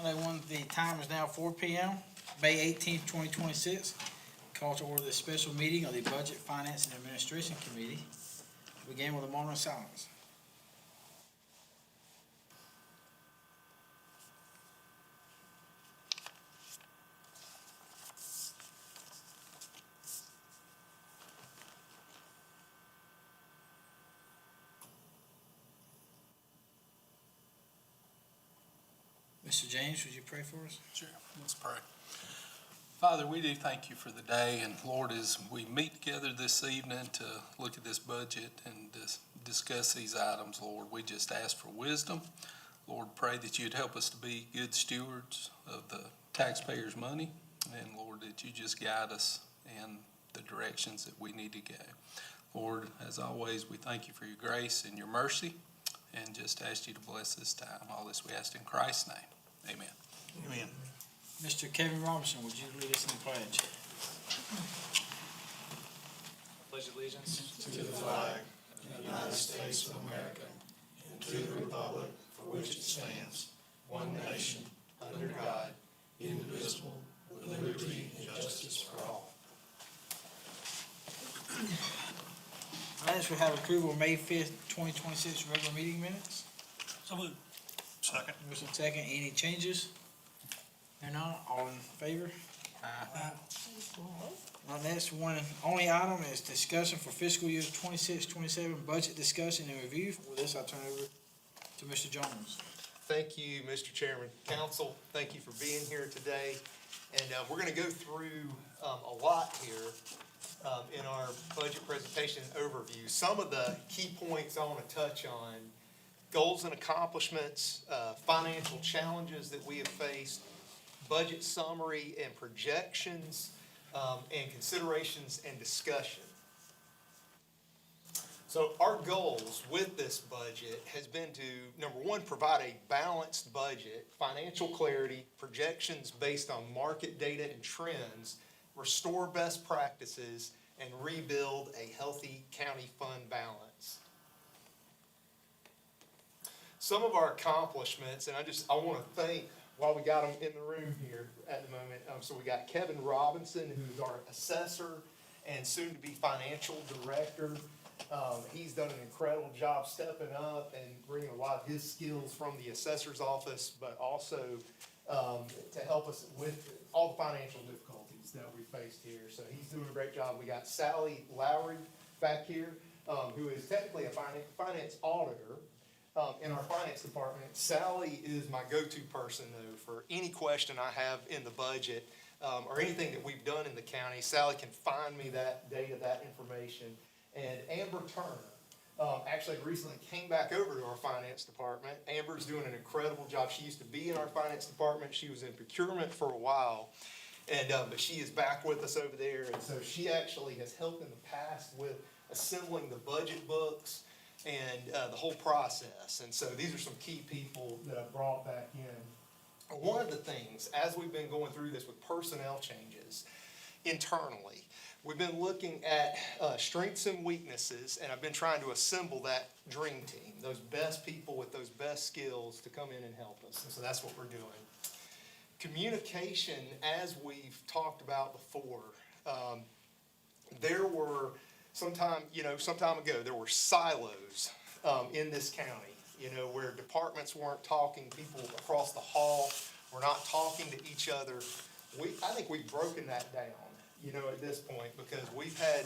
The time is now 4 p.m., May 18th, 2026. Call to order the special meeting of the Budget, Finance, and Administration Committee. Begin with a moment of silence. Mr. James, would you pray for us? Sure, let's pray. Father, we do thank you for the day, and Lord, as we meet together this evening to look at this budget and discuss these items, Lord, we just ask for wisdom. Lord, pray that you'd help us to be good stewards of the taxpayers' money, and Lord, that you just guide us in the directions that we need to go. Lord, as always, we thank you for your grace and your mercy, and just ask you to bless this time. All this we ask in Christ's name. Amen. Amen. Mr. Kevin Robinson, would you lead us in the pledge? Pledge allegiance To the flag of the United States of America and to the republic for which it stands, one nation, under God, indivisible, with liberty and justice for all. Next, we have approval of May 5th, 2026 regular meeting minutes. So moved. Second. Motion second, any changes? There none, all in favor? Aye. Our next one, only item is discussion for fiscal year 26-27 budget discussion and review. With this, I'll turn it over to Mr. Jones. Thank you, Mr. Chairman. Council, thank you for being here today. And we're going to go through a lot here in our budget presentation overview. Some of the key points I want to touch on: goals and accomplishments, financial challenges that we have faced, budget summary and projections, and considerations and discussion. So our goals with this budget has been to, number one, provide a balanced budget, financial clarity, projections based on market data and trends, restore best practices, and rebuild a healthy county fund balance. Some of our accomplishments, and I want to thank, while we got them in the room here at the moment, so we got Kevin Robinson, who's our assessor and soon-to-be financial director. He's done an incredible job stepping up and bringing a lot of his skills from the assessor's office, but also to help us with all the financial difficulties that we faced here. So he's doing a great job. We got Sally Lowry back here, who is technically a finance auditor in our finance department. Sally is my go-to person, though, for any question I have in the budget or anything that we've done in the county. Sally can find me that data, that information. And Amber Turner actually recently came back over to our finance department. Amber's doing an incredible job. She used to be in our finance department. She was in procurement for a while, and but she is back with us over there. And so she actually has helped in the past with assembling the budget books and the whole process. And so these are some key people that I brought back in. One of the things, as we've been going through this with personnel changes internally, we've been looking at strengths and weaknesses, and I've been trying to assemble that dream team, those best people with those best skills to come in and help us. And so that's what we're doing. Communication, as we've talked about before, there were some time ago, there were silos in this county, where departments weren't talking, people across the hall were not talking to each other. I think we've broken that down, at this point, because we've had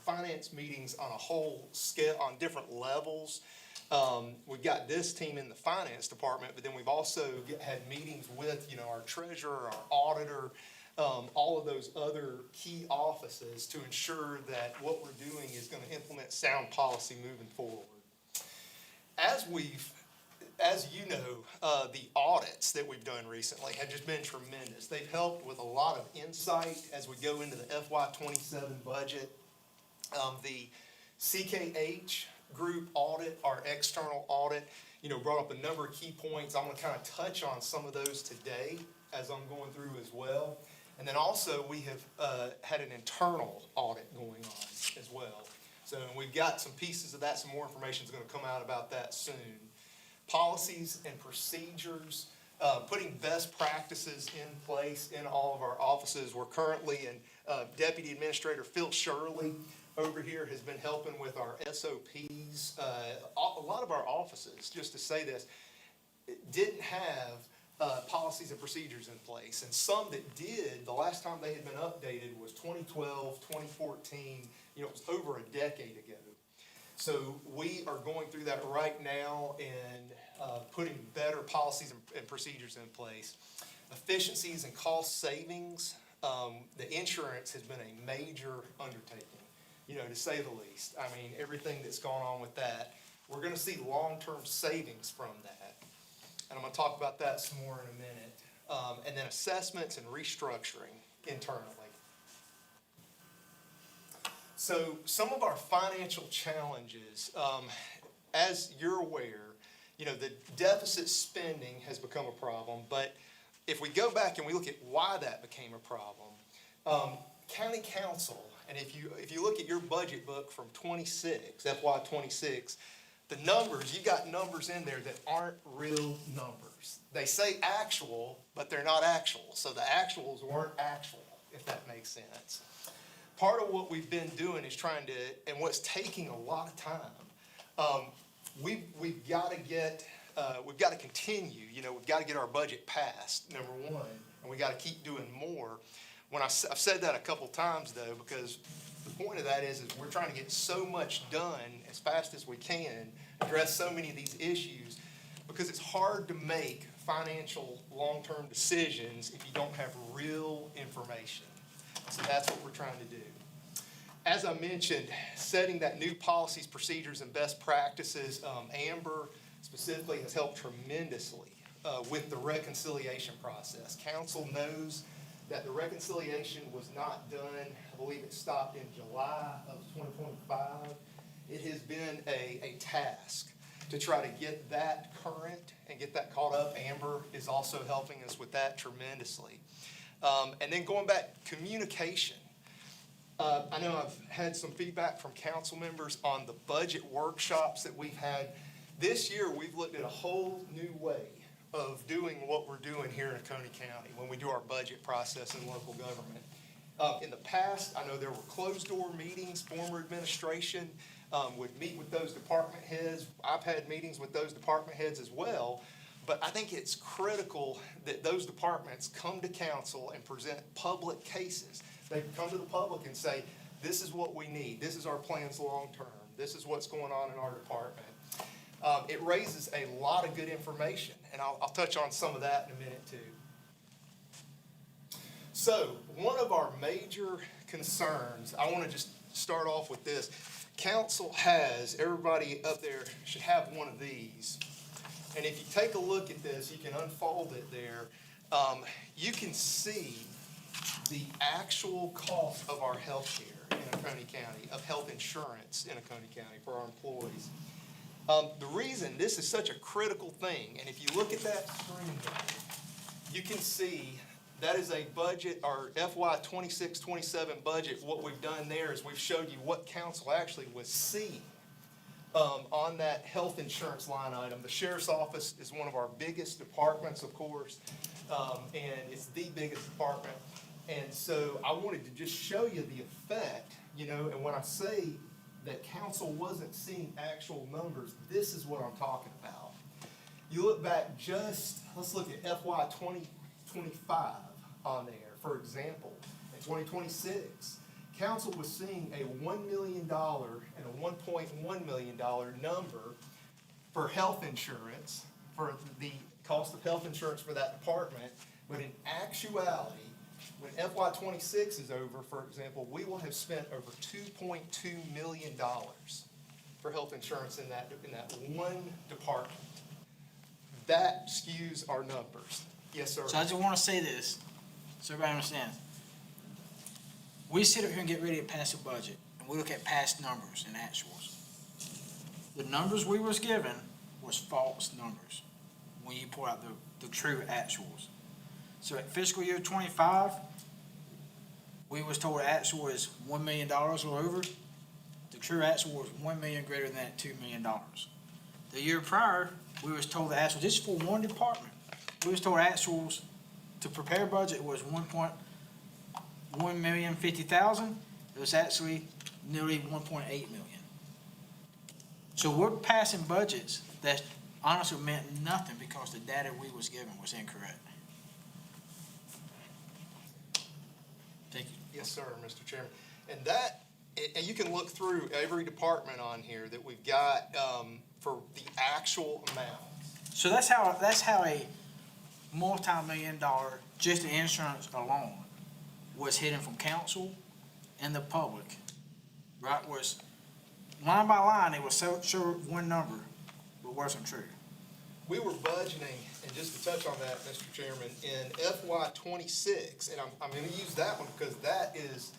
finance meetings on a whole scale, on different levels. We've got this team in the finance department, but then we've also had meetings with, our treasurer, our auditor, all of those other key offices to ensure that what we're doing is going to implement sound policy moving forward. As you know, the audits that we've done recently have just been tremendous. They've helped with a lot of insight as we go into the FY27 budget. The CKH group audit, our external audit, brought up a number of key points. I'm going to kind of touch on some of those today as I'm going through as well. And then also we have had an internal audit going on as well. So we've got some pieces of that, some more information is going to come out about that soon. Policies and procedures, putting best practices in place in all of our offices. We're currently, and Deputy Administrator Phil Shirley over here has been helping with our SOPs. A lot of our offices, just to say this, didn't have policies and procedures in place. And some that did, the last time they had been updated was 2012, 2014, it was over a decade ago. So we are going through that right now and putting better policies and procedures in place. Efficiencies and cost savings, the insurance has been a major undertaking, to say the least. I mean, everything that's gone on with that, we're gonna see long-term savings from that. And I'm gonna talk about that some more in a minute. And then assessments and restructuring internally. So some of our financial challenges, as you're aware, the deficit spending has become a problem, but if we go back and we look at why that became a problem, county council, and if you look at your budget book from FY 26, the numbers, you got numbers in there that aren't real numbers. They say actual, but they're not actual, so the actuals weren't actual, if that makes sense. Part of what we've been doing is trying to, and what's taking a lot of time, we've got to continue, we've got to get our budget passed, number one, and we got to keep doing more. I've said that a couple times though, because the point of that is we're trying to get so much done as fast as we can, address so many of these issues, because it's hard to make financial long-term decisions if you don't have real information. So that's what we're trying to do. As I mentioned, setting that new policies, procedures, and best practices, Amber specifically has helped tremendously with the reconciliation process. Council knows that the reconciliation was not done. I believe it stopped in July of 2025. It has been a task to try to get that current and get that caught up. Amber is also helping us with that tremendously. And then going back, communication. I know I've had some feedback from council members on the budget workshops that we've had. This year, we've looked at a whole new way of doing what we're doing here in Oconee County when we do our budget process in local government. In the past, I know there were closed-door meetings. Former administration would meet with those department heads. I've had meetings with those department heads as well. But I think it's critical that those departments come to council and present public cases. They come to the public and say, this is what we need. This is our plans long-term. This is what's going on in our department. It raises a lot of good information, and I'll touch on some of that in a minute too. So one of our major concerns, I want to just start off with this. Council has, everybody up there should have one of these. And if you take a look at this, you can unfold it there. You can see the actual cost of our health care in Oconee County, of health insurance in Oconee County for our employees. The reason this is such a critical thing, and if you look at that screen there, you can see that is a budget, our FY 26-27 budget. What we've done there is we've showed you what council actually was seeing on that health insurance line item. The sheriff's office is one of our biggest departments, of course, and it's the biggest department. And so I wanted to just show you the effect, and when I say that council wasn't seeing actual numbers, this is what I'm talking about. You look back let's look at FY 2025 on there, for example. In 2026, council was seeing a $1 million and a $1.1 million number for health insurance, for the cost of health insurance for that department, but in actuality, when FY 26 is over, for example, we will have spent over $2.2 million for health insurance in that one department. That skews our numbers. Yes, sir. So I just want to say this, so everybody understands. We sit up here and get ready to pass a budget, and we look at past numbers and actuals. The numbers we was given was false numbers when you pull out the true actuals. So at fiscal year 25, we was told the actual is $1 million or over. The true actual was $1 million greater than that, $2 million. The year prior, we was told the actual, this is for one department, we was told actuals to prepare budget was 1,150,000. It was actually nearly 1.8 million. So we're passing budgets that honestly meant nothing because the data we was given was incorrect. Thank you. Yes, sir, Mr. Chairman. And that, and you can look through every department on here that we've got, for the actual amount. So that's how a multi-million-dollar, just the insurance alone, was hidden from council and the public. Right, was line by line, it was so sure one number, but wasn't true. We were budgeting, and just to touch on that, Mr. Chairman, in FY '26, and I'm gonna use that one because that is,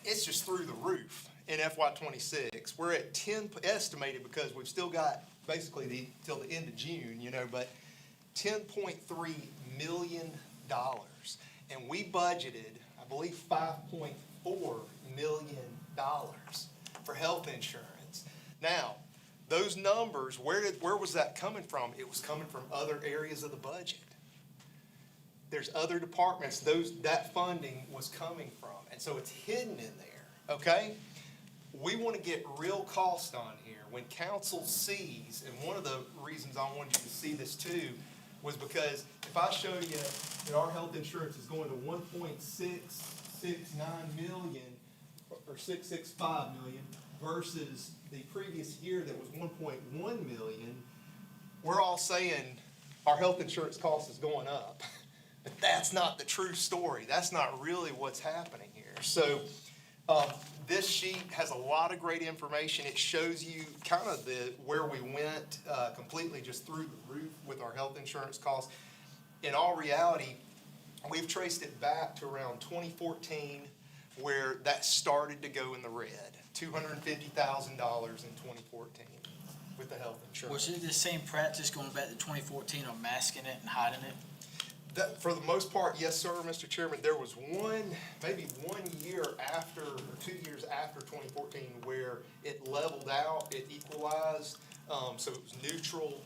it's just through the roof in FY '26. We're at 10, estimated, because we've still got basically till the end of June, but $10.3 million. And we budgeted, I believe, $5.4 million for health insurance. Now, those numbers, where was that coming from? It was coming from other areas of the budget. There's other departments that funding was coming from, and so it's hidden in there, okay? We want to get real cost on here. When council sees, and one of the reasons I wanted you to see this too, was because if I show you that our health insurance is going to 1.669 million, or 665 million, versus the previous year that was 1.1 million, we're all saying our health insurance cost is going up. But that's not the true story. That's not really what's happening here. So this sheet has a lot of great information. It shows you kind of where we went completely just through the roof with our health insurance costs. In all reality, we've traced it back to around 2014, where that started to go in the red. $250,000 in 2014 with the health insurance. Was it the same practice going back to 2014 of masking it and hiding it? That, for the most part, yes, sir, Mr. Chairman. There was maybe 1 year after, or 2 years after 2014, where it leveled out, it equalized, so it was neutral.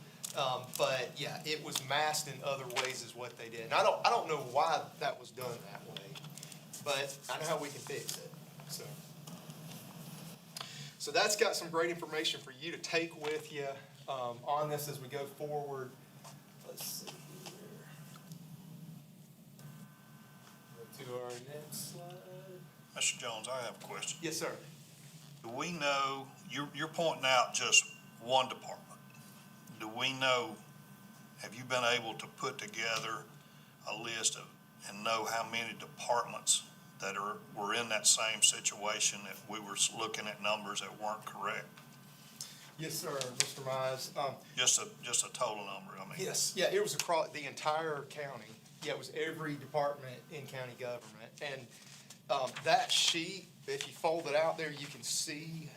But yeah, it was masked in other ways is what they did. And I don't know why that was done that way, but I know how we can fix it, so. So that's got some great information for you to take with you, on this as we go forward. Let's see here. Go to our next slide. Mr. Jones, I have a question. Yes, sir. Do we know, you're pointing out just one department. Do we know, have you been able to put together a list of, and know how many departments that were in that same situation, that we were looking at numbers that weren't correct? Yes, sir, Mr. Mize. Just a total number, I mean. Yes, yeah, it was across the entire county. Yeah, it was every department in county government. And that sheet, if you fold it out there, you can see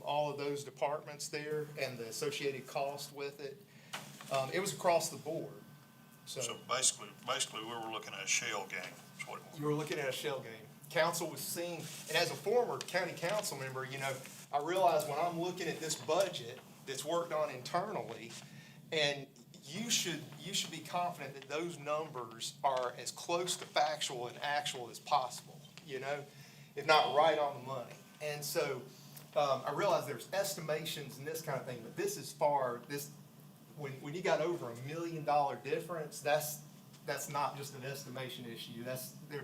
all of those departments there and the associated cost with it. It was across the board. So basically, we were looking at a shell game, is what it was. You were looking at a shell game. Council was seeing, and as a former county council member, I realize when I'm looking at this budget that's worked on internally, and you should be confident that those numbers are as close to factual and actual as possible, if not right on the money. And so I realize there's estimations and this kind of thing, but this is when you got over $1 million difference, that's not just an estimation issue.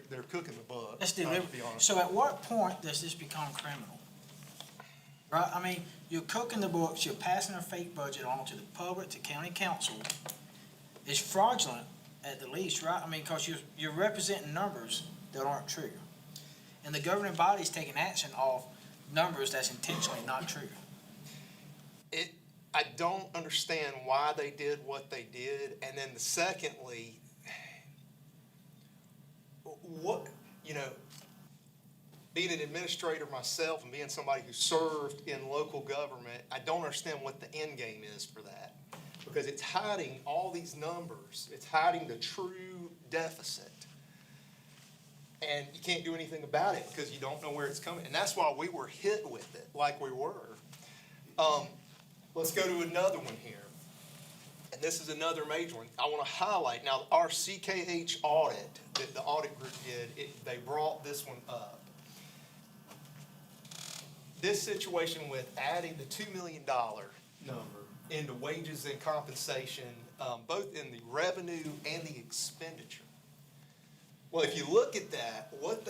They're cooking the books. That's to deliberate. be honest. So at what point does this become criminal? Right, I mean, you're cooking the books, you're passing a fake budget on to the public, to county council. It's fraudulent at the least, right? I mean, because you're representing numbers that aren't true. And the governing body's taking action off numbers that's intentionally not true. I don't understand why they did what they did, and then secondly, being an administrator myself and being somebody who served in local government, I don't understand what the end game is for that. Because it's hiding all these numbers. It's hiding the true deficit. And you can't do anything about it because you don't know where it's coming. And that's why we were hit with it like we were. Let's go to another one here. and this is another major one, I want to highlight, now, our CKH audit that the audit group did, they brought this one up. This situation with adding the $2 million number into wages and compensation, both in the revenue and the expenditure. Well, if you look at that, what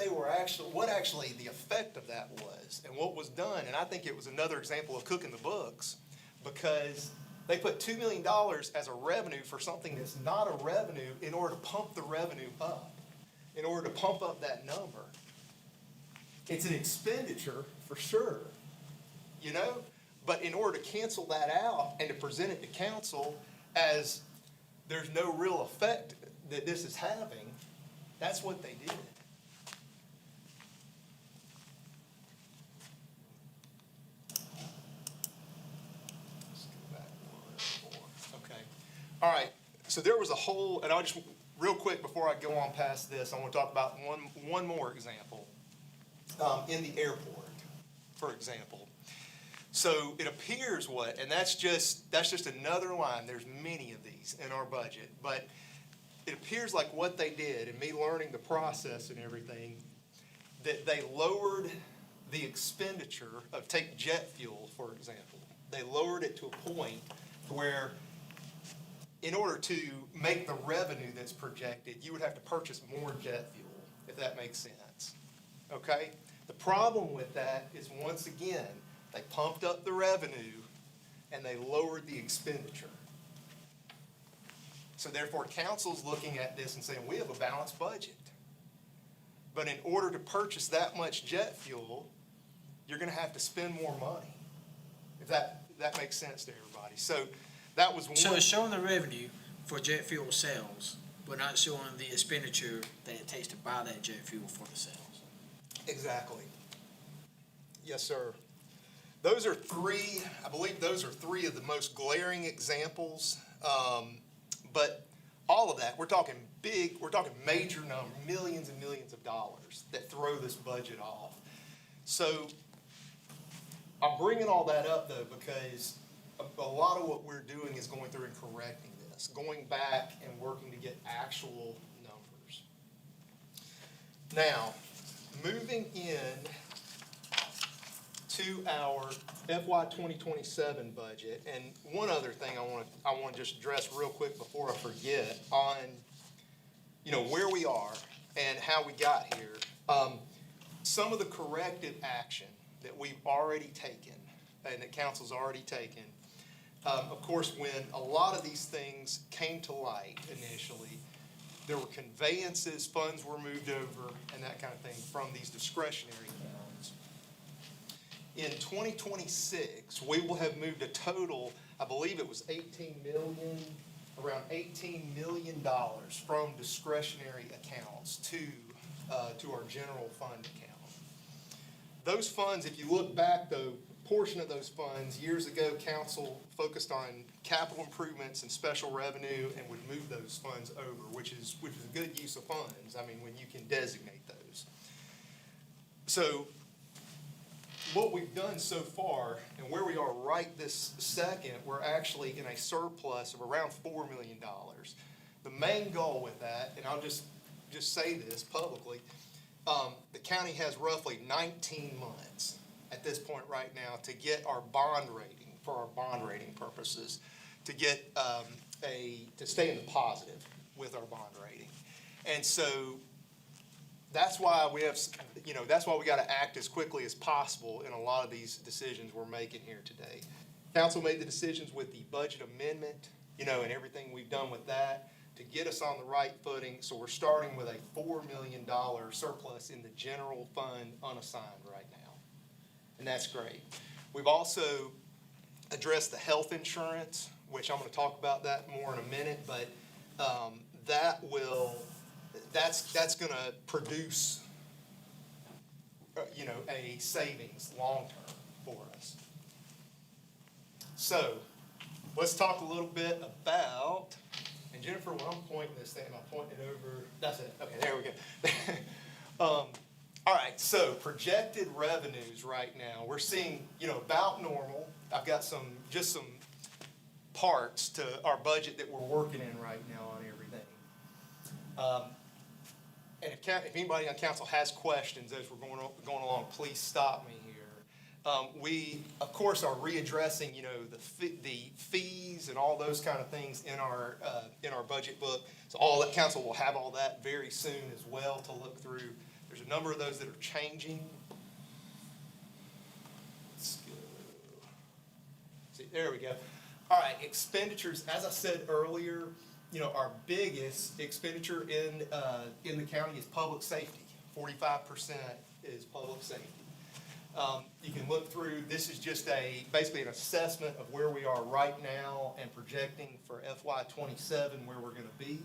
actually the effect of that was, and what was done, and I think it was another example of cooking the books, because they put $2 million as a revenue for something that's not a revenue in order to pump the revenue up, in order to pump up that number. It's an expenditure for sure, you know? But in order to cancel that out and to present it to council as there's no real effect that this is having, that's what they did. Let's go back one more. Okay. All right. So there was a whole, and I'll just, real quick before I go on past this, I want to talk about one more example. In the airport, for example. So it appears and that's just another line, there's many of these in our budget, but it appears like what they did, and me learning the process and everything, that they lowered the expenditure of, take jet fuel, for example. They lowered it to a point where in order to make the revenue that's projected, you would have to purchase more jet fuel, if that makes sense. Okay? The problem with that is, once again, they pumped up the revenue and they lowered the expenditure. So therefore, council's looking at this and saying, we have a balanced budget. But in order to purchase that much jet fuel, you're going to have to spend more money. If that makes sense to everybody. So that was one. So it's showing the revenue for jet fuel sales, but not showing the expenditure that it takes to buy that jet fuel for the sales. Exactly. Yes, sir. Those are three, I believe those are three of the most glaring examples. But all of that, we're talking major numbers, millions and millions of dollars that throw this budget off. So I'm bringing all that up though, because a lot of what we're doing is going through and correcting this, going back and working to get actual numbers. Now, moving in to our FY 2027 budget, and one other thing I want to just address real quick before I forget on, where we are and how we got here. Some of the corrective action that we've already taken and that council's already taken. Of course, when a lot of these things came to light initially, there were conveyances, funds were moved over, and that kind of thing from these discretionary accounts. In 2026, we will have moved a total, I believe it was around $18 million from discretionary accounts to our general fund account. Those funds, if you look back though, portion of those funds, years ago, council focused on capital improvements and special revenue and would move those funds over, which is a good use of funds, when you can designate those. So what we've done so far and where we are right this second, we're actually in a surplus of around $4 million. The main goal with that, and I'll just say this publicly, the county has roughly 19 months at this point right now to get our bond rating, for our bond rating purposes, to get to stay in the positive with our bond rating. And so that's why we have, that's why we got to act as quickly as possible in a lot of these decisions we're making here today. Council made the decisions with the budget amendment, and everything we've done with that to get us on the right footing. So we're starting with a $4 million surplus in the general fund unassigned right now. And that's great. We've also addressed the health insurance, which I'm going to talk about that more in a minute, but that's going to produce, a savings long-term for us. So let's talk a little bit about, and Jennifer, when I'm pointing this thing, am I pointing it over? That's it. Okay, there we go. All right, so projected revenues right now, we're seeing, about normal. I've got some parts to our budget that we're working in right now on everything. And if anybody on council has questions as we're going along, please stop me here. We, of course, are readdressing, the fees and all those kind of things in our budget book. So all that, council will have all that very soon as well to look through. There's a number of those that are changing. Let's go. See, there we go. All right, expenditures, as I said earlier, our biggest expenditure in the county is public safety. 45% is public safety. You can look through, this is just basically an assessment of where we are right now and projecting for FY '27 where we're gonna be.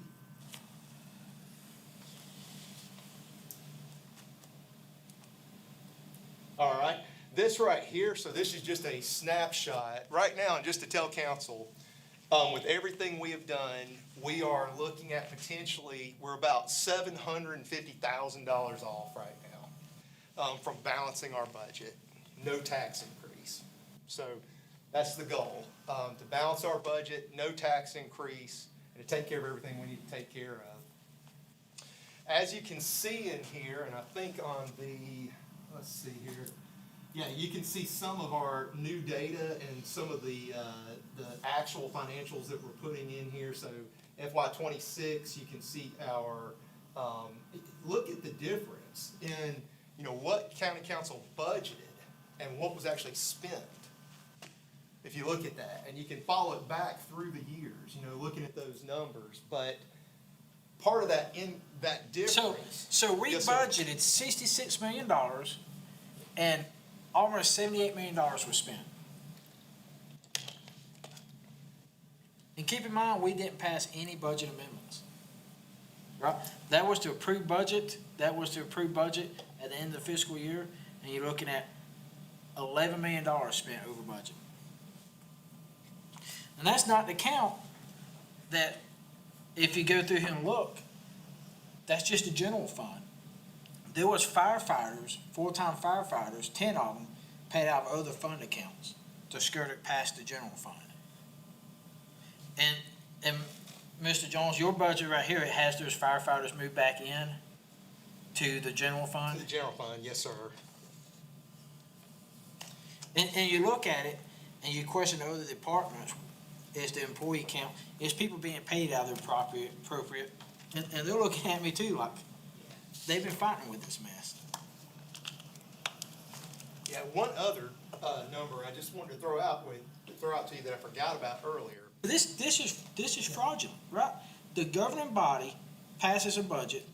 All right, this right here, so this is just a snapshot. Right now, and just to tell council, with everything we have done, we are looking at potentially, we're about $750,000 off right now from balancing our budget. No tax increase. So that's the goal, to balance our budget, no tax increase, and to take care of everything we need to take care of. As you can see in here, and I think on the, let's see here. Yeah, you can see some of our new data and some of the actual financials that we're putting in here. So FY '26, you can see our, look at the difference in, what county council budgeted and what was actually spent. If you look at that, and you can follow it back through the years, looking at those numbers. But part of that difference. So we Yes, sir. budgeted $66 million and almost $78 million was spent. And keep in mind, we didn't pass any budget amendments. Right? That was to approve budget. That was to approve budget at the end of the fiscal year, and you're looking at $11 million spent over budget. And that's not to count that if you go through here and look, that's just the general fund. There was firefighters, full-time firefighters, 10 of them, paid out of other fund accounts to skirt it past the general fund. And Mr. Jones, your budget right here, it has those firefighters move back in to the general fund. To the general fund, yes, sir. And you look at it and you question the other departments, is the employee count, is people being paid out of their appropriate? And they're looking at me too like, they've been fighting with this mess. Yeah, one other number I just wanted to throw out to you that I forgot about earlier. This is fraudulent, right? The governing body passes a budget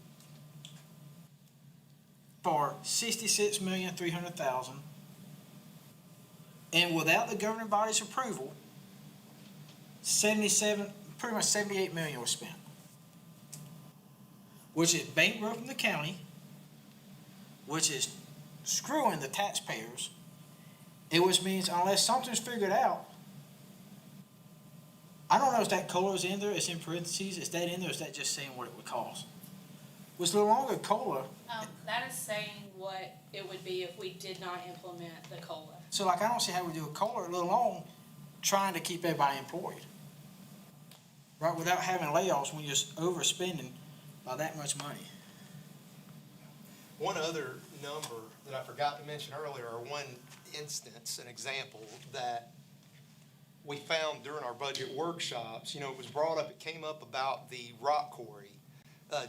for $66,300,000, and without the governing body's approval, pretty much $78 million was spent, which is bankrupting the county, which is screwing the taxpayers. Which means unless something's figured out, I don't know if that COLA is in there, it's in parentheses, is that in there, or is that just saying what it would cost? Was no longer COLA, That is saying what it would be if we did not implement the COLA. so I don't see how we do a COLA, let alone trying to keep everybody employed. Right, without having layoffs when you're overspending by that much money. One other number that I forgot to mention earlier, or one instance, an example that we found during our budget workshops, it was brought up, it came up about the rock quarry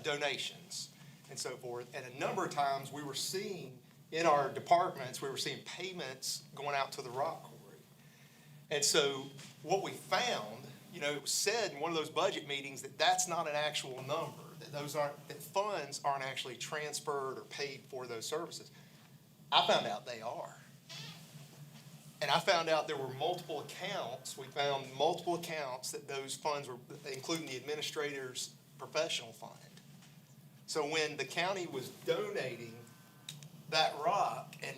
donations and so forth. And a number of times we were seeing in our departments, we were seeing payments going out to the rock quarry. And so what we found, it was said in one of those budget meetings that that's not an actual number, that funds aren't actually transferred or paid for those services. I found out they are. And I found out there were multiple accounts. We found multiple accounts that those funds were, including the administrator's professional fund. So when the county was donating that rock, and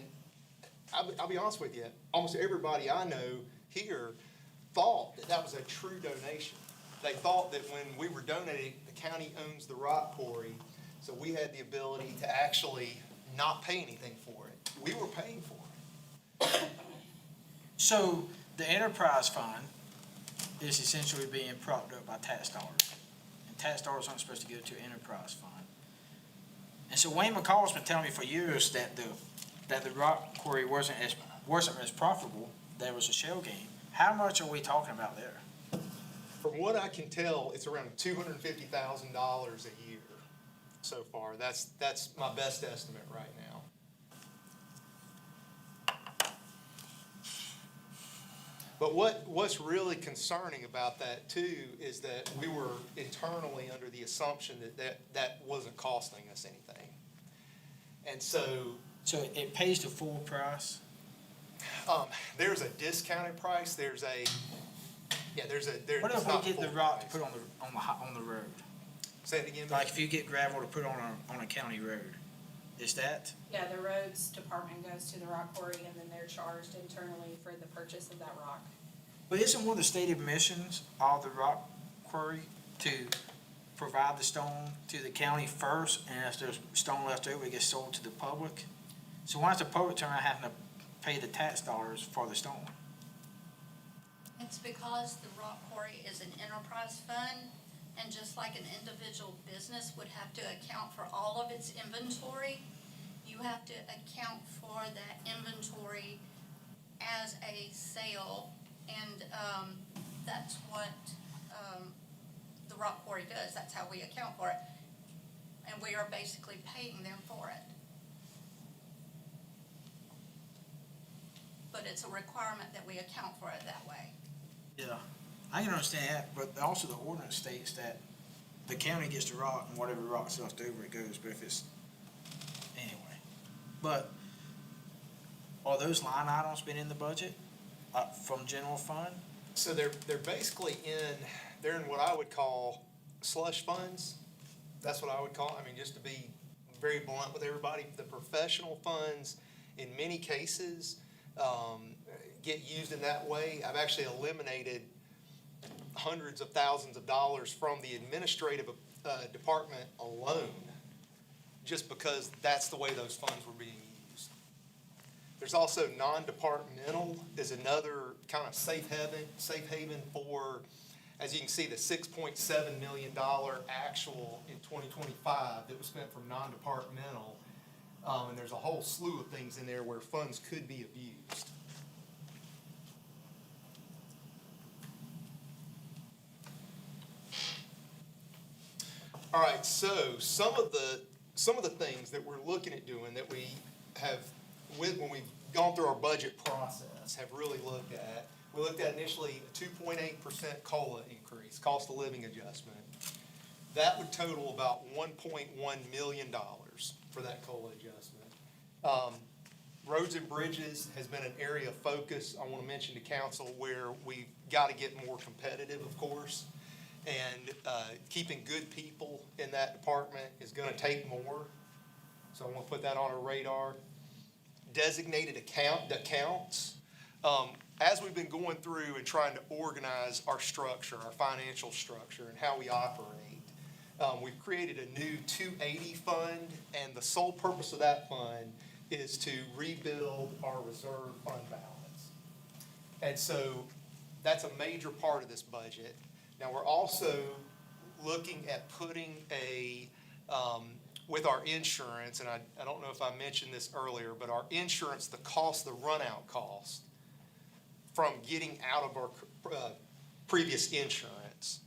I'll be honest with you, almost everybody I know here thought that that was a true donation. They thought that when we were donating, the county owns the rock quarry, so we had the ability to actually not pay anything for it. We were paying for it. So the enterprise fund is essentially being propped up by tax dollars. And tax dollars aren't supposed to go to an enterprise fund. And so Wayne McCall's been telling me for years that the rock quarry wasn't as profitable. There was a shell game. How much are we talking about there? From what I can tell, it's around $250,000 a year so far. That's my best estimate right now. But what's really concerning about that too is that we were internally under the assumption that wasn't costing us anything. And so, So it pays the full price? there's a discounted price, there's What it's if not we get the full rock to price. put on the road? Say it again. Like if you get gravel to put on a county road, is that? Yeah, the roads department goes to the rock quarry and then they're charged internally for the purchase of that rock. But isn't one of the stated missions of the rock quarry to provide the stone to the county first, and if there's stone left over, it gets sold to the public? So why is the public turn around having to pay the tax dollars for the stone? It's because the rock quarry is an enterprise fund, and just like an individual business would have to account for all of its inventory, you have to account for that inventory as a sale, and that's what the rock quarry does. That's how we account for it, and we are basically paying them for it. But it's a requirement that we account for it that way. Yeah, I can understand that, but also the ordinance states that the county gets the rock, and whatever rock's left over, it goes, but if it's, anyway. But are those line items been in the budget, from general fund? So they're basically they're in what I would call slush funds. That's what I would call, I mean, just to be very blunt with everybody, the professional funds, in many cases, get used in that way. I've actually eliminated hundreds of thousands of dollars from the administrative department alone, just because that's the way those funds were being used. There's also non-departmental is another kind of safe haven for, as you can see, the $6.7 million actual in 2025 that was spent from non-departmental. And there's a whole slew of things in there where funds could be abused. All right, so some of the things that we're looking at doing that we have, when we've gone through our budget process, have really looked at. We looked at initially a 2.8% COLA increase, cost of living adjustment. That would total about $1.1 million for that COLA adjustment. Roads and bridges has been an area of focus. I want to mention to council where we've got to get more competitive, of course. And keeping good people in that department is going to take more. So I want to put that on our radar. Designated accounts. As we've been going through and trying to organize our structure, our financial structure, and how we operate, we've created a new 280 fund, and the sole purpose of that fund is to rebuild our reserve fund balance. And so that's a major part of this budget. Now, we're also looking at putting with our insurance, and I don't know if I mentioned this earlier, but our insurance, the run-out cost from getting out of our previous insurance,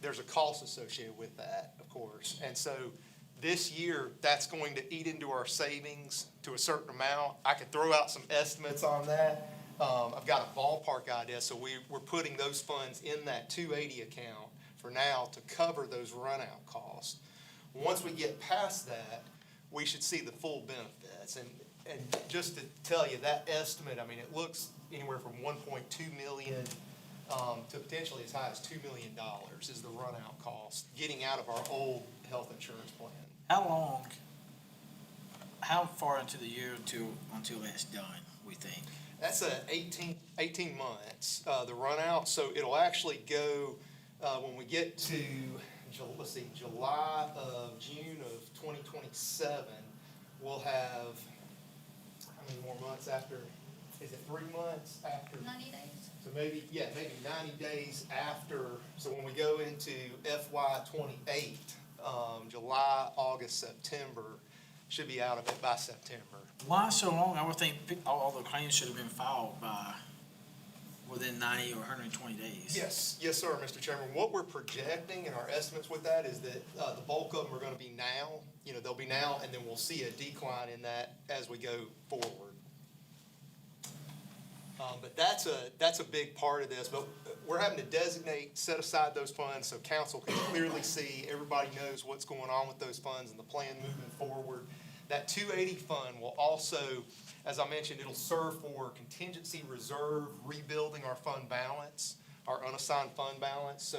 there's a cost associated with that, of course. And so this year, that's going to eat into our savings to a certain amount. I could throw out some estimates on that. I've got a ballpark idea, so we're putting those funds in that 280 account for now to cover those run-out costs. Once we get past that, we should see the full benefits. And just to tell you, that estimate, I mean, it looks anywhere from 1.2 million to potentially as high as $2 million is the run-out cost, getting out of our old health insurance plan. How far into the year until that's done, we think? That's 18 months, the run-out. So it'll actually go, when we get to, June of 2027, we'll have, how many more months after, is it 3 months after? 90 days? So maybe 90 days after, so when we go into FY '28, July, August, September, should be out of it by September. Why so long? I would think all the claims should have been filed by within 90 or 120 days. Yes, sir, Mr. Chairman. What we're projecting in our estimates with that is that the bulk of them are gonna be now, they'll be now, and then we'll see a decline in that as we go forward. But that's a big part of this, but we're having to set aside those funds so council can clearly see, everybody knows what's going on with those funds and the plan moving forward. That 280 fund will also, as I mentioned, it'll serve for contingency reserve, rebuilding our fund balance, our unassigned fund balance. So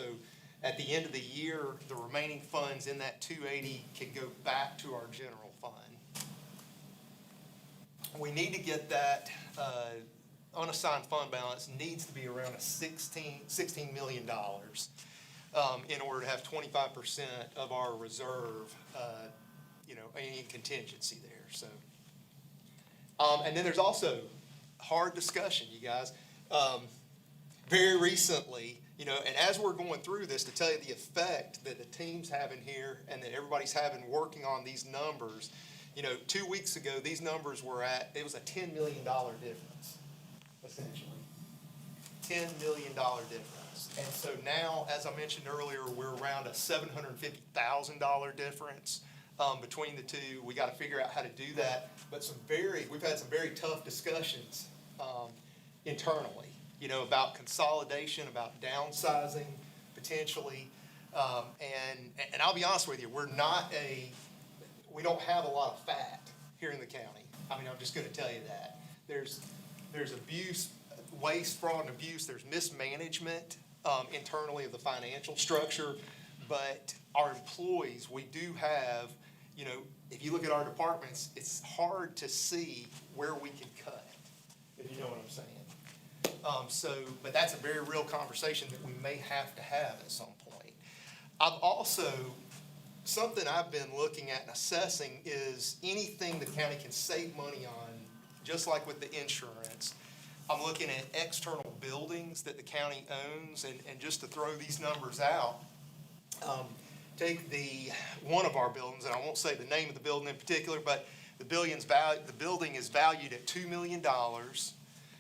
at the end of the year, the remaining funds in that 280 can go back to our general fund. We need to get that unassigned fund balance needs to be around $16 million in order to have 25% of our reserve, any contingency there. So, and then there's also hard discussion, you guys. Very recently, and as we're going through this, to tell you the effect that the team's having here and that everybody's having working on these numbers, 2 weeks ago, these numbers were it was a $10 million difference, essentially. $10 million difference. And so now, as I mentioned earlier, we're around a $750,000 difference between the two. We got to figure out how to do that. But we've had some very tough discussions internally, about consolidation, about downsizing potentially. And I'll be honest with you, we don't have a lot of fat here in the county. I mean, I'm just going to tell you that. There's abuse, waste, fraud, and abuse. There's mismanagement internally of the financial structure. But our employees, we do have, if you look at our departments, it's hard to see where we can cut, if you know what I'm saying. But that's a very real conversation that we may have to have at some point. Something I've been looking at and assessing is anything the county can save money on, just like with the insurance. I'm looking at external buildings that the county owns, and just to throw these numbers out, take one of our buildings, and I won't say the name of the building in particular, but the building is valued at $2 million.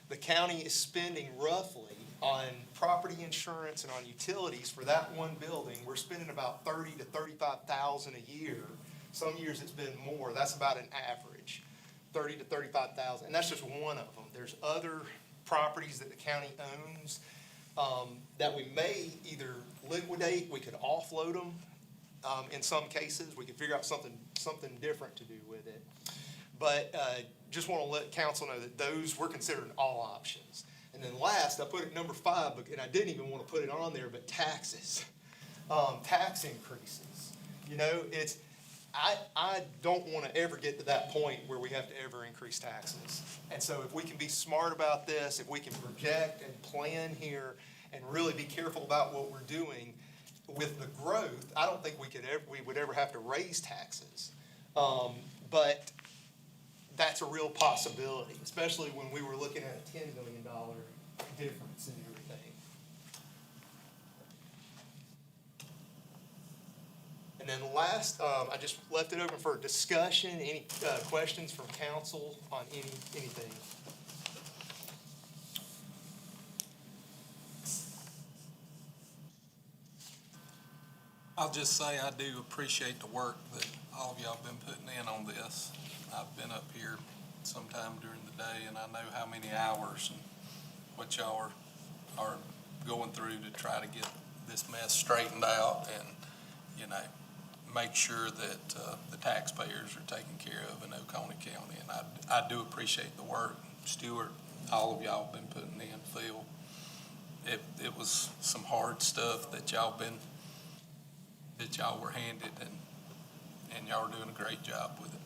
The county is spending roughly on property insurance and on utilities for that one building. We're spending about $30,000 to $35,000 a year. Some years it's been more. That's about an average, $30,000 to $35,000, and that's just one of them. There's other properties that the county owns that we may either liquidate, we could offload them. In some cases, we could figure out something different to do with it. But just want to let council know that those, we're considering all options. And then last, I put it number 5, and I didn't even want to put it on there, but taxes, tax increases. I don't want to ever get to that point where we have to ever increase taxes. And so if we can be smart about this, if we can project and plan here and really be careful about what we're doing with the growth, I don't think we would ever have to raise taxes. But that's a real possibility, especially when we were looking at a $10 million difference in everything. And then last, I just left it open for discussion. Any questions from council on anything? I'll just say I do appreciate the work that all of y'all been putting in on this. I've been up here sometime during the day, and I know how many hours and what y'all are going through to try to get this mess straightened out and, make sure that the taxpayers are taken care of in Oconee County. And I do appreciate the work Stuart, all of y'all been putting in, Phil. It was some hard stuff that y'all were handed, and y'all are doing a great job with it.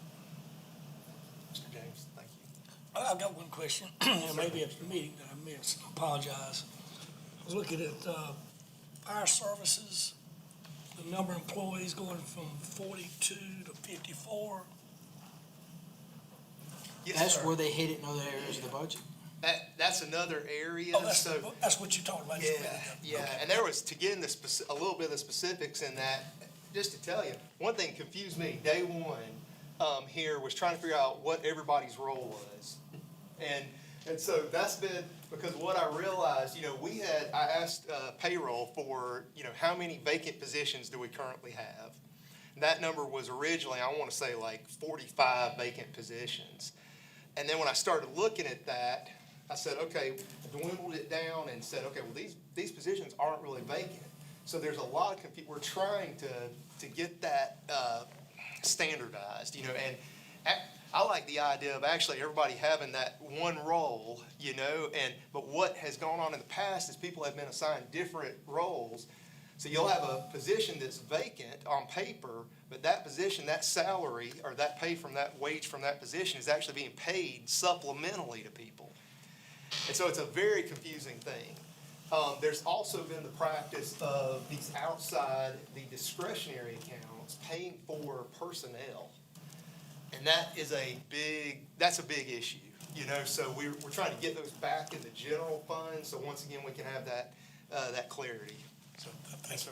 Mr. James, thank you. I've got one question. Maybe it's a meeting that I missed. I apologize. I was looking at fire services, the number of employees going from 42 to 54. Yes, That's sir. where they hit it in other areas of the budget. That's another area, Oh, so. that's what you talked about. Yeah, and there was, to get into a little bit of the specifics in that, just to tell you, one thing confused me, day one, here was trying to figure out what everybody's role was. And so that's been, because what I realized, I asked payroll for, how many vacant positions do we currently have? And that number was originally, I want to say like 45 vacant positions. And then when I started looking at that, I said, okay, dwindled it down and said, okay, well, these positions aren't really vacant. So there's a lot of we're trying to get that standardized, and I like the idea of actually everybody having that one role, but what has gone on in the past is people have been assigned different roles. So you'll have a position that's vacant on paper, but that position, that salary, or that pay from that wage from that position is actually being paid supplementally to people. And so it's a very confusing thing. There's also been the practice of these outside, the discretionary accounts, paying for personnel. And that's a big issue, so we're trying to get those back in the general fund, so once again, we can have that clarity. So, thanks, sir.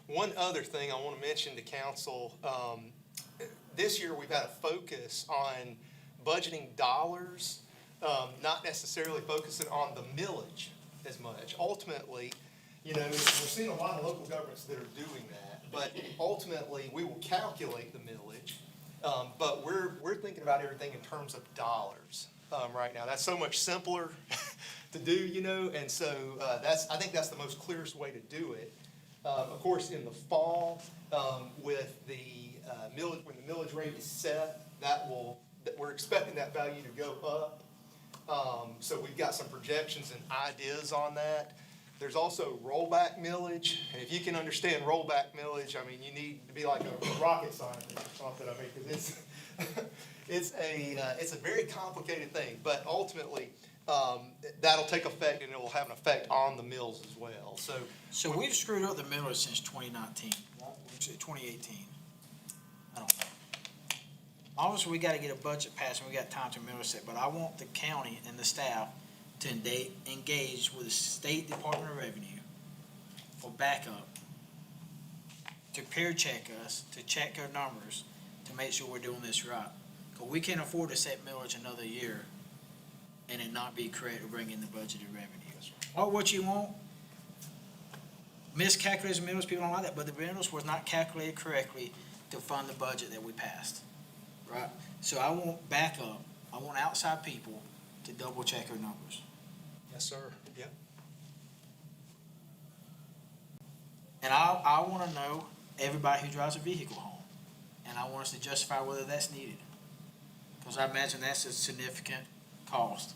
One other thing I want to mention to council, this year we've had a focus on budgeting dollars, not necessarily focusing on the millage as much. Ultimately, we're seeing a lot of local governments that are doing that, but ultimately we will calculate the millage, but we're thinking about everything in terms of dollars right now. That's so much simpler to do, and so I think that's the most clearest way to do it. Of course, in the fall, with the millage, when the millage rate is set, we're expecting that value to go up. So we've got some projections and ideas on that. There's also rollback millage, and if you can understand rollback millage, you need to be like a rocket scientist or something, because it's a very complicated thing, but ultimately, that'll take effect and it will have an effect on the mills as well, So we've screwed up the millage since 2019, 2018. I don't know. Obviously, we gotta get a budget passed and we got time to millage set, but I want the county and the staff to engage with the State Department of Revenue for backup, to peer check us, to check our numbers, to make sure we're doing this right. Because we can't afford to set millage another year and it not be correct to bring in the budgeted revenue. Or what you want, miscalculated millage, people don't like that, but the millage was not calculated correctly to fund the budget that we passed, right? So I want backup, I want outside people to double check our numbers. Yes, sir. Yeah. And I want to know everybody who drives a vehicle home, and I want us to justify whether that's needed. Because I imagine that's a significant cost.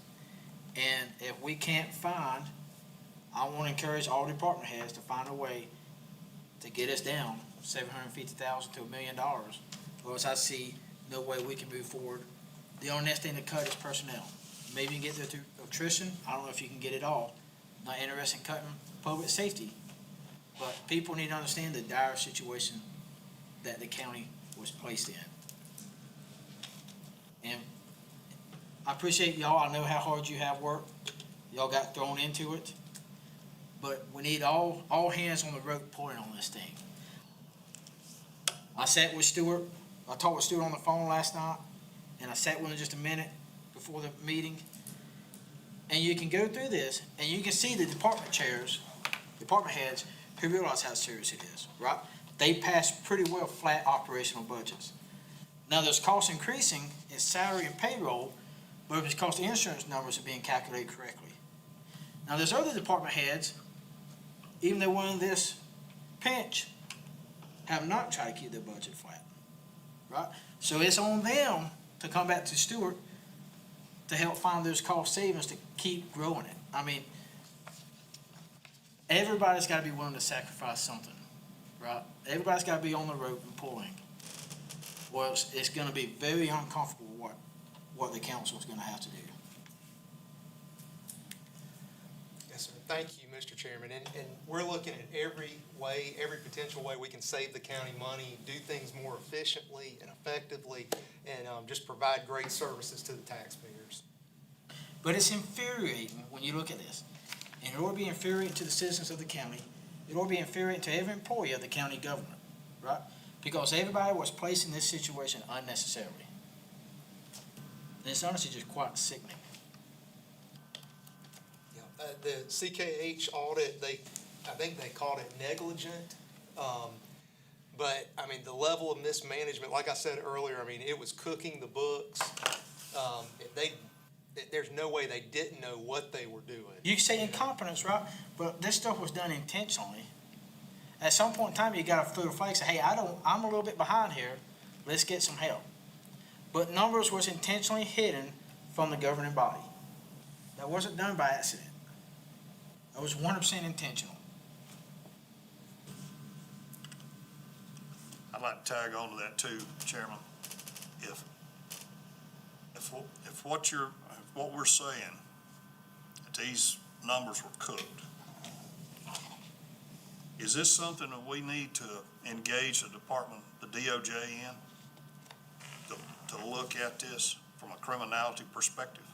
And if we can't find, I want to encourage all department heads to find a way to get us down $750,000 to $1 million. Or else I see no way we can move forward. The only next thing to cut is personnel. Maybe you can get there through attrition. I don't know if you can get it all. Not interested in cutting public safety. But people need to understand the dire situation that the county was placed in. And I appreciate y'all. I know how hard you have worked. Y'all got thrown into it. But we need all hands on the rope pulling on this thing. I sat with Stuart. I talked with Stuart on the phone last night. And I sat with him just a minute before the meeting. And you can go through this and you can see the department chairs, department heads, who realize how serious it is, right? They passed pretty well flat operational budgets. Now there's costs increasing in salary and payroll, but it's because the insurance numbers are being calculated correctly. Now there's other department heads, even though we're in this pinch, have not tried to keep their budget flat, right? So it's on them to come back to Stuart to help find those cost savings to keep growing it. I mean, everybody's got to be willing to sacrifice something, right? Everybody's got to be on the rope and pulling. Well, it's going to be very uncomfortable what the council is going to have to do. Yes, sir. Thank you, Mr. Chairman. And we're looking at every way, every potential way we can save the county money, do things more efficiently and effectively, and just provide great services to the taxpayers. But it's infuriating when you look at this. And it ought to be infuriating to the citizens of the county. It ought to be infuriating to every employee of the county government, right? Because everybody was placed in this situation unnecessarily. And it's honestly just quite sickening. The CKH audit, I think they called it negligent. But, I mean, the level of mismanagement, like I said earlier, I mean, it was cooking the books. There's no way they didn't know what they were doing. You say incompetence, right? But this stuff was done intentionally. At some point in time, you gotta throw the flag, say, hey, I'm a little bit behind here, let's get some help. But numbers was intentionally hidden from the governing body. That wasn't done by accident. That was 100% intentional. I'd like to tag on to that too, Chairman. If what we're saying, that these numbers were cooked, is this something that we need to engage the department, the DOJ in, to look at this from a criminality perspective?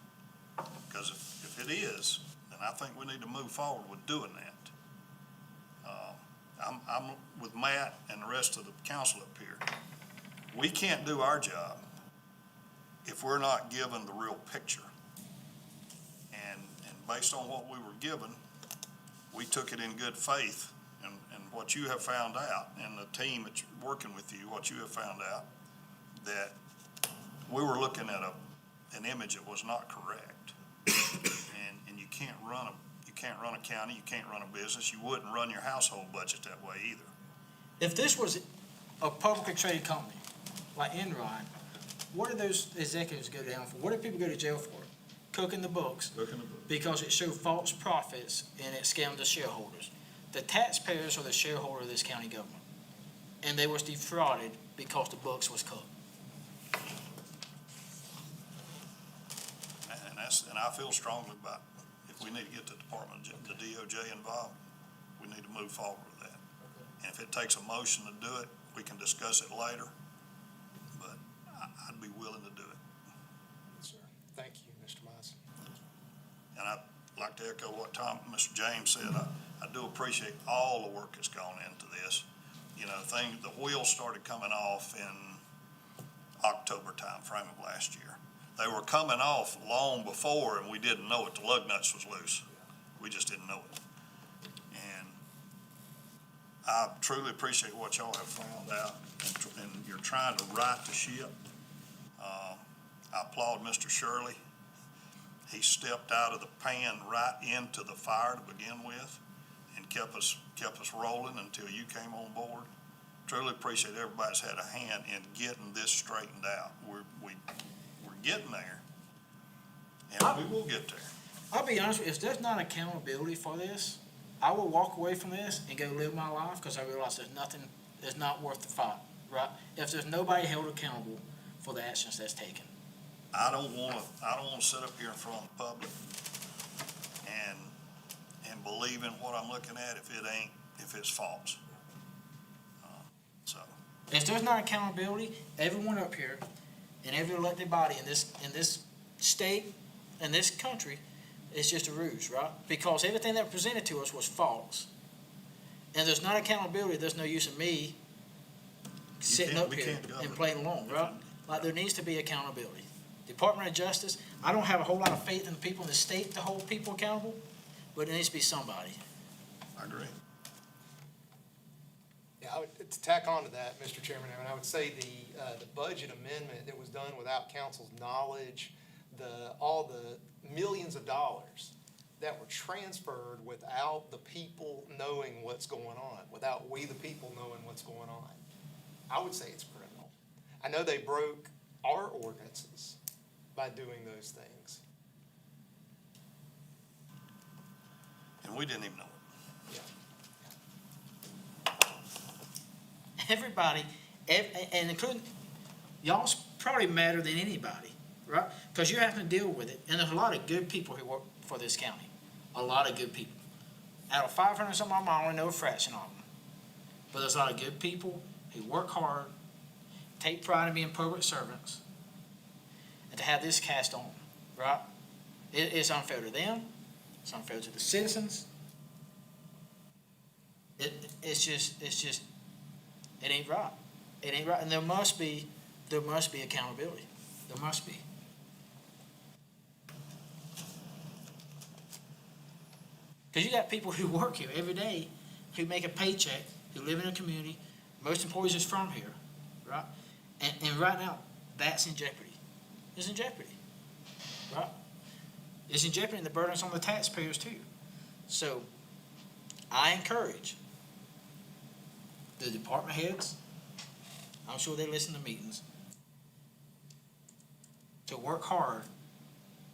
Because if it is, then I think we need to move forward with doing that. I'm with Matt and the rest of the council up here. We can't do our job if we're not given the real picture. And based on what we were given, we took it in good faith. And what you have found out, and the team that's working with you, what you have found out, that we were looking at an image that was not correct. And you can't run a county, you can't run a business, you wouldn't run your household budget that way either. If this was a publicly traded company, like Enron, what did those executives go down for? What did people go to jail for? Cooking the books. Because it showed false profits and it scammed the shareholders. The taxpayers are the shareholder of this county government. And they was defrauded because the books was cooked. And I feel strongly about, if we need to get the department, the DOJ involved, we need to move forward with that. And if it takes a motion to do it, we can discuss it later, but I'd be willing to do it. Yes, sir. Thank you, Mr. Mize. And I'd like to echo what Mr. James said. I do appreciate all the work that's gone into this. You know, the wheels started coming off in October timeframe of last year. They were coming off long before, and we didn't know it. The lug nuts was loose. We just didn't know it. And I truly appreciate what y'all have found out, and you're trying to right the ship. I applaud Mr. Shirley. He stepped out of the pan right into the fire to begin with, and kept us rolling until you came on board. Truly appreciate everybody's had a hand in getting this straightened out. We're getting there, and we will get there. I'll be honest with you, if there's not accountability for this, I will walk away from this and go live my life because I realize it's not worth the fight, right? If there's nobody held accountable for the actions that's taken. I don't want to sit up here in front of the public and believe in what I'm looking at if it's false. If there's not accountability, everyone up here and every elected body in this state, in this country, is just a ruse, right? Because everything that was presented to us was false. And there's not accountability, there's no use in me sitting up here and playing along, right? Like, there needs to be accountability. Department of Justice, I don't have a whole lot of faith in the people in the state to hold people accountable, but it needs to be somebody. I agree. Yeah, to tack on to that, Mr. Chairman, I would say the budget amendment that was done without council's knowledge, all the millions of dollars that were transferred without the people knowing what's going on, without we the people knowing what's going on, I would say it's criminal. I know they broke our ordinances by doing those things. And we didn't even know it. Everybody, and including, y'all's probably madder than anybody, right? Because you're having to deal with it, and there's a lot of good people who work for this county, a lot of good people. Out of 500 some of them, I only know a fraction of them. But there's a lot of good people who work hard, take pride in being public servants, and to have this cast on, right? It's unfair to them. It's unfair to the citizens. It's just, it ain't right. It ain't right, and there must be accountability. There must be. Because you got people who work here every day, who make a paycheck, who live in a community. Most employees is from here, right? And right now, that's in jeopardy. It's in jeopardy, right? It's in jeopardy, and the burden's on the taxpayers too. So I encourage the department heads, I'm sure they listen to meetings, to work hard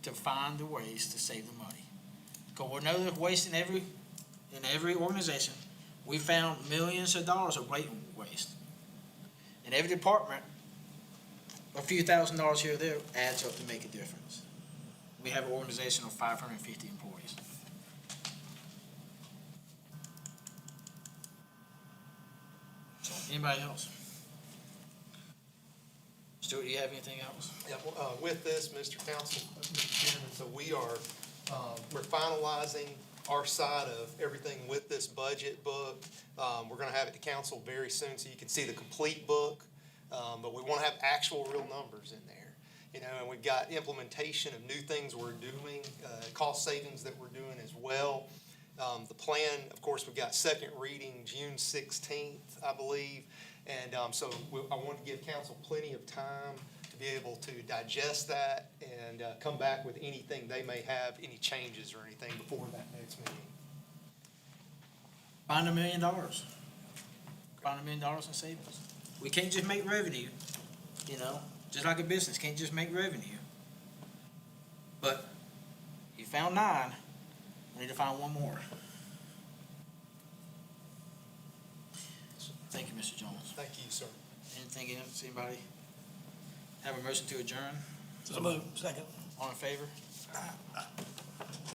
to find the ways to save the money. Because we know there's waste in every organization. We found millions of dollars of blatant waste. In every department, a few $1,000s here or there adds up to make a difference. We have an organization of 550 employees. So, anybody else? Stuart, do you have anything else? Yeah, with this, Mr. Chairman, so we are, we're finalizing our side of everything with this budget book. We're gonna have it to council very soon, so you can see the complete book. But we wanna have actual real numbers in there, you know, and we've got implementation of new things we're doing, cost savings that we're doing as well. The plan, of course, we've got second reading June 16th, I believe. And so I want to give council plenty of time to be able to digest that and come back with anything they may have, any changes or anything before that next meeting. Find $1 million. Find $1 million in savings. We can't just make revenue, you know, just like a business, can't just make revenue. But you found 9, we need to find 1 more. Thank you, Mr. Jones. Thank you, sir. Anything else, anybody? Have a motion to adjourn? So moved. Second. All in favor?